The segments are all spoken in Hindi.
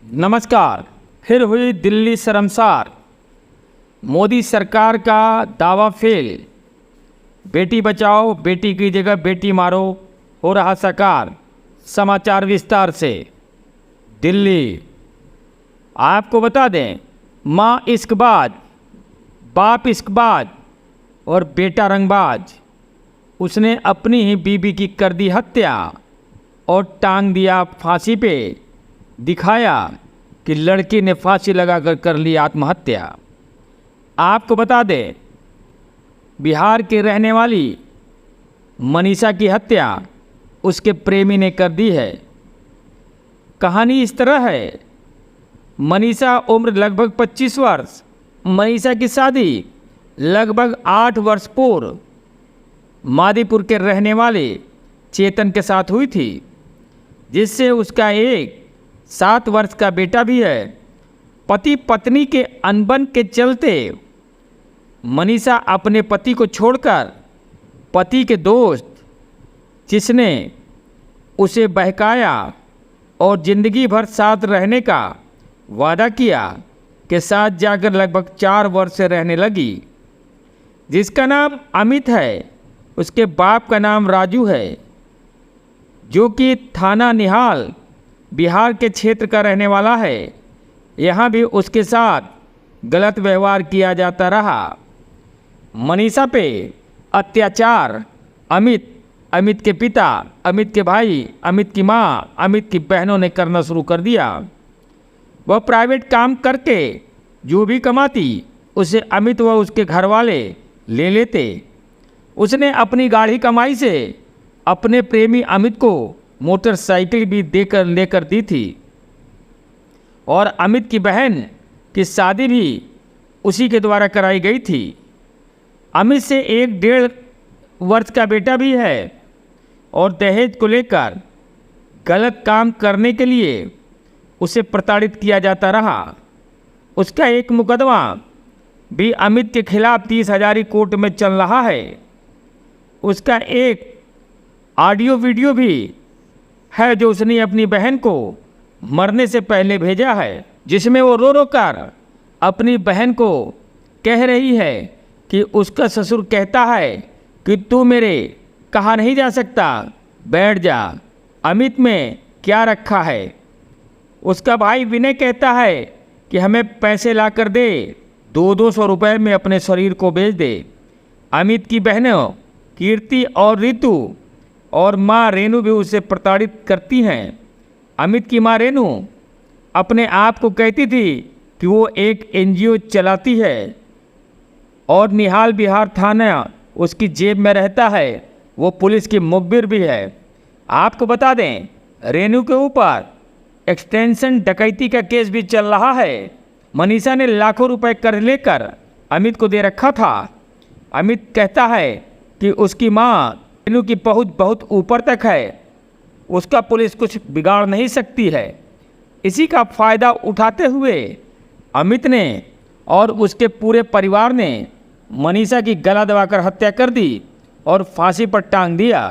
नमस्कार। फिर हुई दिल्ली शर्मसार, मोदी सरकार का दावा फेल। बेटी बचाओ बेटी की जगह बेटी मारो हो रहा साकार। समाचार विस्तार से। दिल्ली, आपको बता दें, माँ इश्कबाज, बाप इश्कबाज और बेटा रंगबाज। उसने अपनी ही बीबी की कर दी हत्या और टांग दिया फांसी पे। दिखाया कि लड़की ने फांसी लगाकर कर ली आत्महत्या। आपको बता दें, बिहार के रहने वाली मनीषा की हत्या उसके प्रेमी ने कर दी है। कहानी इस तरह है। मनीषा उम्र लगभग 25 वर्ष। मनीषा की शादी लगभग 8 वर्ष पूर्व मादीपुर के रहने वाले चेतन के साथ हुई थी, जिससे उसका एक 7 वर्ष का बेटा भी है। पति पत्नी के अनबन के चलते मनीषा अपने पति को छोड़कर पति के दोस्त, जिसने उसे बहकाया और ज़िंदगी भर साथ रहने का वादा किया, के साथ जाकर लगभग 4 वर्ष से रहने लगी। जिसका नाम अमित है, उसके बाप का नाम राजू है, जो कि थाना निहाल बिहार के क्षेत्र का रहने वाला है। यहाँ भी उसके साथ गलत व्यवहार किया जाता रहा। मनीषा पे अत्याचार अमित के पिता, अमित के भाई, अमित की माँ, अमित की बहनों ने करना शुरू कर दिया। वह प्राइवेट काम करके जो भी कमाती उसे अमित व उसके घर वाले ले लेते। उसने अपनी गाढ़ी कमाई से अपने प्रेमी अमित को मोटरसाइकिल भी लेकर दी थी और अमित की बहन की शादी भी उसी के द्वारा कराई गई थी। अमित से 1-1.5 वर्ष का बेटा भी है और दहेज को लेकर गलत काम करने के लिए उसे प्रताड़ित किया जाता रहा। उसका एक मुकदमा भी अमित के खिलाफ 30,000 कोर्ट में चल रहा है। उसका एक ऑडियो वीडियो भी है जो उसने अपनी बहन को मरने से पहले भेजा है, जिसमें वो रो रो कर अपनी बहन को कह रही है कि उसका ससुर कहता है कि तू मेरे कहा नहीं जा सकता, बैठ जा, अमित में क्या रखा है। उसका भाई विनय कहता है कि हमें पैसे ला कर दे, 200-200 रुपये में अपने शरीर को बेच दे। अमित की बहनों कीर्ति और ऋतु और माँ रेनू भी उसे प्रताड़ित करती हैं। अमित की माँ रेनू अपने आप को कहती थी कि वो एक NGO चलाती है और निहाल बिहार थाना उसकी जेब में रहता है। वो पुलिस की मुखबिर भी है। आपको बता दें, रेनू के ऊपर एक्सटेंशन डकैती का केस भी चल रहा है। मनीषा ने लाखों रुपए कर्ज लेकर अमित को दे रखा था। अमित कहता है कि उसकी माँ रेनू की पहुँच बहुत ऊपर तक है, उसका पुलिस कुछ बिगाड़ नहीं सकती है। इसी का फ़ायदा उठाते हुए अमित ने और उसके पूरे परिवार ने मनीषा की गला दबाकर हत्या कर दी और फांसी पर टांग दिया।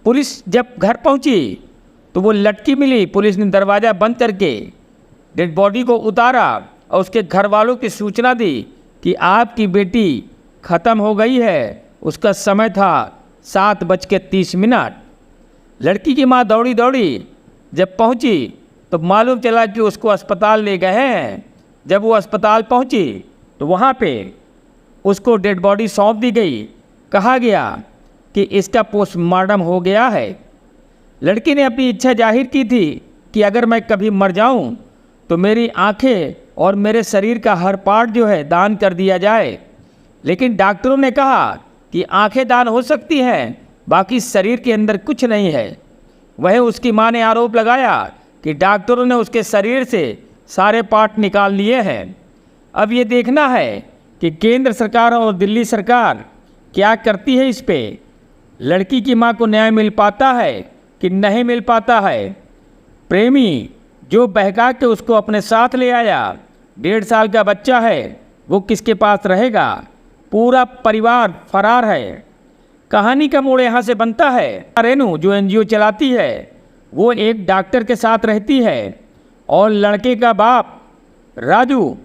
पुलिस जब घर पहुंची तो वो लटकी मिली। पुलिस ने दरवाज़ा बंद करके डेड बॉडी को उतारा और उसके घर वालों की सूचना दी कि आपकी बेटी ख़त्म हो गई है। उसका समय था 7:30। लड़की की माँ दौड़ी जब पहुंची तो मालूम चला कि उसको अस्पताल ले गए हैं। जब वो अस्पताल पहुंची तो वहाँ पे उसको डेड बॉडी सौंप दी गई। कहा गया कि इसका पोस्टमार्टम हो गया है। लड़की ने अपनी इच्छा जाहिर की थी कि अगर मैं कभी मर जाऊं तो मेरी आंखें और मेरे शरीर का हर पार्ट जो है दान कर दिया जाए। लेकिन डॉक्टरों ने कहा कि आंखें दान हो सकती हैं, बाकी शरीर के अंदर कुछ नहीं है। वहीं उसकी मां ने आरोप लगाया कि डॉक्टरों ने उसके शरीर से सारे पार्ट निकाल लिए हैं। अब ये देखना है कि केंद्र सरकार और दिल्ली सरकार क्या करती है इस पे। लड़की की मां को न्याय मिल पाता है कि नहीं मिल पाता है। प्रेमी जो बहका के उसको अपने साथ ले आया, 1.5 साल का बच्चा है, वो किसके पास रहेगा। पूरा परिवार फरार है। कहानी का मोड़ यहाँ से बनता है। रेनू जो NGO चलाती है वो एक डॉक्टर के साथ रहती है और लड़के का बाप राजू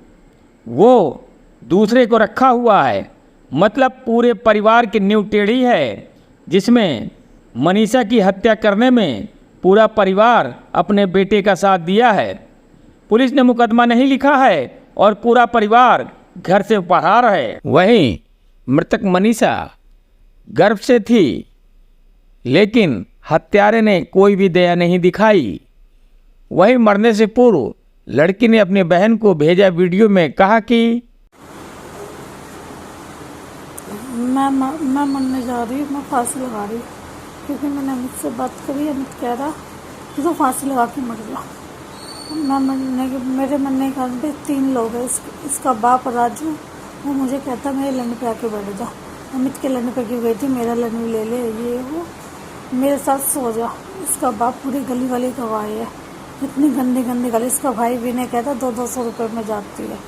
वो दूसरे को रखा हुआ है। मतलब पूरे परिवार की नींव टेढ़ी है, जिसमें मनीषा की हत्या करने में पूरा परिवार अपने बेटे का साथ दिया है। पुलिस ने मुकदमा नहीं लिखा है और पूरा परिवार घर से फरार है। वहीं मृतक मनीषा गर्भ से थी, लेकिन हत्यारे ने कोई भी दया नहीं दिखाई। वहीं मरने से पूर्व लड़की ने अपनी बहन को भेजा वीडियो में कहा कि मैं मरने जा रही हूँ, मैं फांसी लगा रही हूँ, क्योंकि मैंने अमित से बात करी। अमित कह रहा कि तो फांसी लगा के मर जा। मेरे मरने के कारण पे 3 लोग हैं। इसका बाप राजू, वो मुझे कहता मेरे लड़ने पे आके बैठ जा। अमित के लड़ने पे क्यों गई थी, मेरा लड़ने ले ले, ये वो मेरे साथ सो जा। इसका बाप पूरी गली वाली गवाह है, इतनी गंदी गंदी गली। इसका भाई भी नहीं कहता 200-200 रुपये में जाती है,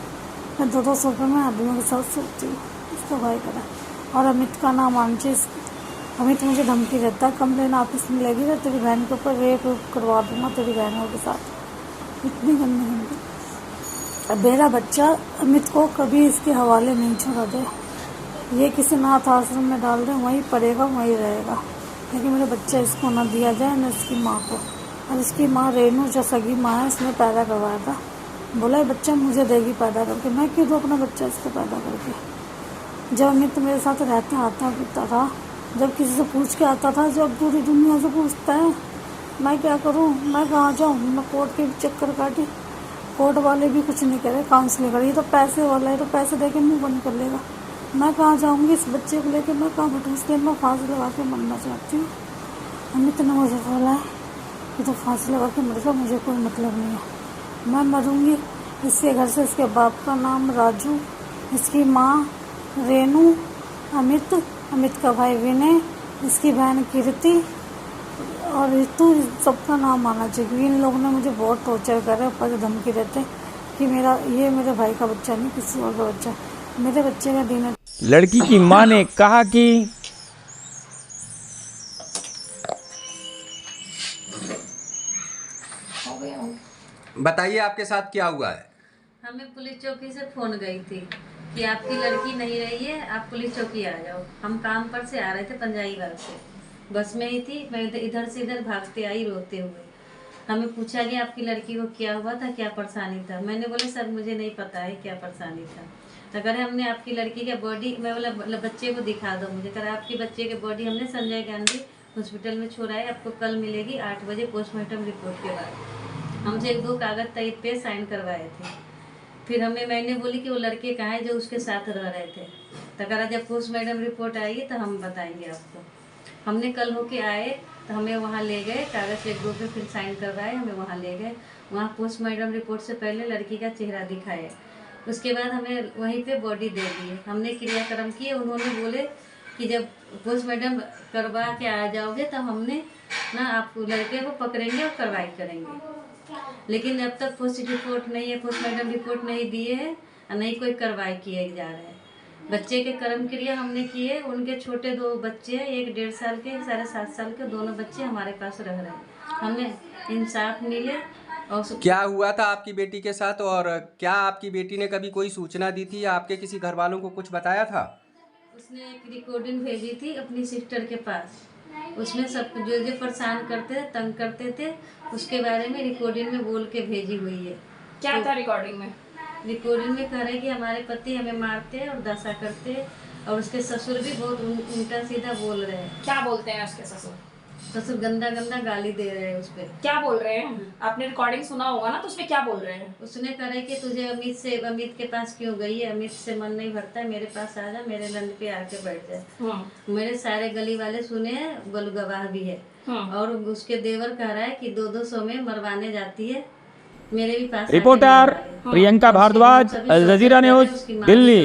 मैं 200-200 रुपये में आदमियों के साथ सोती हूँ। इसका भाई करा। और अमित का नाम आंची, अमित मुझे धमकी देता है, कंप्लेन ऑफिस में लेगी तो तेरी बहन के ऊपर रेप करवा दूंगा तेरी बहनों के साथ। इतनी गंदी गंदी। अब मेरा बच्चा अमित को कभी इसके हवाले नहीं छोड़ा दे। ये किसी अनाथ आश्रम में डाल दे, वहीं पड़ेगा वहीं रहेगा, लेकिन मेरा बच्चा इसको ना दिया जाए, न इसकी माँ को। और इसकी माँ रेनू जो सगी माँ है, इसने पैदा करवाया था। बोला ये बच्चा मुझे देगी पैदा करके, मैं क्यों दूँ अपना बच्चा इसको पैदा करके। जब अमित मेरे साथ रहता आता पीता था, जब किसी से पूछ के आता था, जब पूरी दुनिया से पूछता है, मैं क्या करूं, मैं कहाँ जाऊं। मैं कोर्ट के चक्कर काटी, कोर्ट वाले भी कुछ नहीं करे, काउंसलिंग करे। ये तो पैसे वाला है, तो पैसे दे के मुँह बंद कर लेगा। मैं कहाँ जाऊंगी इस बच्चे को लेके, मैं कहाँ बैठूँ। इसलिए मैं फांसी लगा के मरना चाहती हूँ। अमित ने मुझे बोला है कि तो फांसी लगा के मर जा, मुझे कोई मतलब नहीं है। मैं मरूंगी इसके घर से। इसके बाप का नाम राजू, इसकी माँ रेनू, अमित का भाई विनय, इसकी बहन कीर्ति और ऋतु, सबका नाम आना चाहिए। इन लोगों ने मुझे बहुत टॉर्चर करे, ऊपर से धमकी देते कि ये मेरे भाई का बच्चा नहीं, किसी और का बच्चा, मेरे बच्चे का दिन। लड़की की मां ने कहा कि बताइए आपके साथ क्या हुआ है। हमें पुलिस चौकी से फोन गई थी कि आपकी लड़की नहीं रही है, आप पुलिस चौकी आ जाओ। हम काम पर से आ रहे थे पंजाईगढ़ से, बस में ही थी। मैं इधर से इधर भागते आई रोते हुए। हमें पूछा गया आपकी लड़की को क्या हुआ था, क्या परेशानी था। मैंने बोले सर मुझे नहीं पता है क्या परेशानी था। अगर हमने आपकी लड़की के बॉडी, मैं बोला बच्चे को दिखा दो मुझे। अगर आपकी बच्चे के बॉडी हमने संजय गांधी हॉस्पिटल में छोड़ा है, आपको कल मिलेगी 8 बजे पोस्टमार्टम रिपोर्ट के बाद। हमसे 1-2 कागज तैयार पे साइन करवाए थे। फिर मैंने बोली कि वो लड़के कहाँ हैं जो उसके साथ रह रहे थे। तो करा जब पोस्टमार्टम रिपोर्ट आएगी तो हम बताएंगे आपको। हमने कल होके आए तो हमें वहाँ ले गए, कागज़ एक ग्रुप में फिर साइन करवाए, हमें वहाँ ले गए। वहाँ पोस्टमार्टम रिपोर्ट से पहले लड़की का चेहरा दिखाए, उसके बाद हमें वहीं पे बॉडी दे दी। हमने क्रियाक्रम किए। उन्होंने बोले कि जब पोस्टमार्टम करवा के आ जाओगे तो हमने ना आप लड़के को पकड़ेंगे और कार्रवाई करेंगे। लेकिन अब तक पोस्ट रिपोर्ट नहीं है, पोस्टमार्टम रिपोर्ट नहीं दिए है और नहीं कोई कार्रवाई किए जा रहे हैं। बच्चे के कर्म क्रिया हमने किए। उनके छोटे 2 बच्चे हैं, एक 1.5 साल के, एक 7.5 साल के। दोनों बच्चे हमारे पास रह रहे हैं। हमें इंसाफ मिले। और क्या हुआ था आपकी बेटी के साथ, और क्या आपकी बेटी ने कभी कोई सूचना दी थी या आपके किसी घर वालों को कुछ बताया था? उसने एक रिकॉर्डिंग भेजी थी अपनी सिस्टर के पास। उसमें सब जो परेशान करते थे, तंग करते थे, उसके बारे में रिकॉर्डिंग में बोल के भेजी हुई है। क्या था रिकॉर्डिंग में? रिकॉर्डिंग में कह रहे कि हमारे पति हमें मारते हैं और दशा करते हैं, और उसके ससुर भी बहुत उल्टा सीधा बोल रहे हैं। क्या बोलते हैं उसके ससुर? ससुर गंदा गंदा गाली दे रहे हैं उस पर। क्या बोल रहे हैं? आपने रिकॉर्डिंग सुना होगा ना, तो उसमें क्या बोल रहे हैं? उसने करे कि तुझे अमित के पास क्यों गई है, अमित से मन नहीं भरता है, मेरे पास आ जा, मेरे लंड पे आके बैठ जाए। मेरे सारे गली वाले सुने हैं, बल गवाह भी है। और उसके देवर कह रहा है कि 200 में मरवाने जाती है, मेरे भी पास। रिपोर्टर प्रियंका भारद्वाज, अल जजीरा न्यूज, दिल्ली।